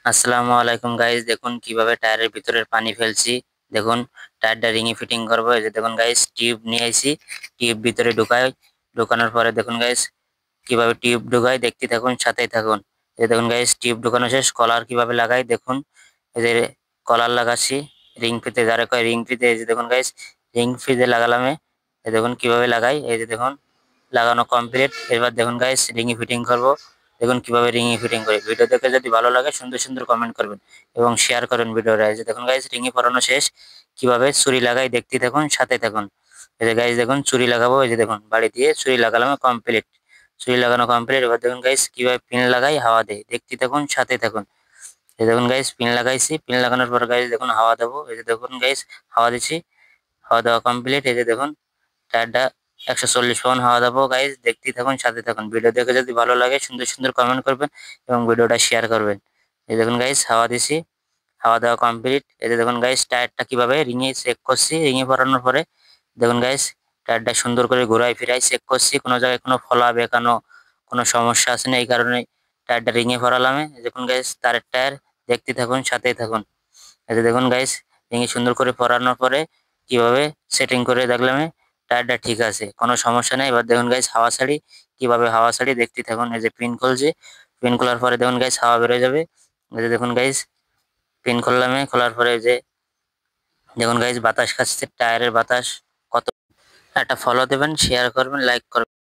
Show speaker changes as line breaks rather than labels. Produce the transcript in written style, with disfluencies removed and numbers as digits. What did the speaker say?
আসসালামু আলাইকুম গাইস, দেখুন কিভাবে টায়ারের ভিতরের পানি ফেলছি। দেখুন টায়ারটা রিংয়ে ফিটিং করবো। এই যে দেখুন গাইস, টিউব নিয়ে আইছি, টিউব ভিতরে ঢুকাই। ঢুকানোর পরে দেখুন গাইস কিভাবে টিউব ঢুকাই, দেখতে থাকুন, সাথেই থাকুন। এই যে দেখুন গাইস, টিউব ঢুকানো শেষ। কলার কিভাবে লাগাই দেখুন। এই যে কলার লাগাচ্ছি, রিং ফিতে যারা কয় রিং ফিতে। এই যে দেখুন গাইস, রিং ফিতে লাগালাম। এই দেখুন কিভাবে লাগাই। এই যে দেখুন লাগানো কমপ্লিট। এবার দেখুন গাইস রিংয়ে ফিটিং করব। দেখুন কিভাবে রিংয়ে ফিটিং করি। ভিডিও দেখে যদি ভালো লাগে সুন্দর সুন্দর কমেন্ট করবেন এবং শেয়ার করেন ভিডিওটা। এই যে দেখুন গাইস রিংয়ে পরানো শেষ। কিভাবে চুরি লাগাই দেখতে থাকুন, সাথে থাকুন। এই যে গাইস দেখুন চুরি লাগাবো। এই যে দেখুন বাড়ি দিয়ে চুরি লাগালাম কমপ্লিট। চুরি লাগানো কমপ্লিট। এবার দেখুন গাইস কিভাবে পিন লাগাই, হাওয়া দেয়, দেখতে থাকুন, সাথে থাকুন। এই দেখুন গাইস পিন লাগাইছি। পিন লাগানোর পর গাইস দেখুন হাওয়া দেবো। এই যে দেখুন গাইস হাওয়া দিচ্ছি। হাওয়া দেওয়া কমপ্লিট। এই যে দেখুন টায়ারটা 140 পাউন্ড হাওয়া দেবো। গাইজ দেখতেই থাকুন, সাথে থাকুন। ভিডিও দেখে যদি ভালো লাগে সুন্দর সুন্দর কমেন্ট করবেন এবং ভিডিওটা শেয়ার করবেন। এই দেখুন গাইজ হাওয়া দিছি, হাওয়া দেওয়া কমপ্লিট। এই যে দেখুন গাইজ টায়ারটা কিভাবে রিঙে চেক করছি। রিঙে পরানোর পরে দেখুন গাইজ টায়ারটা সুন্দর করে ঘুরাই ফিরাই চেক করছি, কোনো জায়গায় কোনো ফলা বেঁকানো কোনো সমস্যা আছে না। এই কারণে টায়ারটা রিঙে পরালাম। এই দেখুন গাইজ তারের টায়ার, দেখতে থাকুন, সাথেই থাকুন। এই যে দেখুন গাইজ রিঙে সুন্দর করে পরানোর পরে কিভাবে সেটিং করে দেখলাম টায়ারটা ঠিক আছে, কোনো সমস্যা নেই। এবার দেখুন গাইস হাওয়া ছাড়ি, কিভাবে হাওয়া ছাড়ি দেখতে থাকুন। এই যে পিন খুলছি, পিন খোলার পরে দেখুন গাইস হাওয়া বেরোয় যাবে। এই যে দেখুন গাইস পিন খুললাম, খোলার পরে এই যে দেখুন গাইস বাতাস খাচ্ছে, টায়ারের বাতাস কত। একটা ফলো দেবেন, শেয়ার করবেন, লাইক করবেন।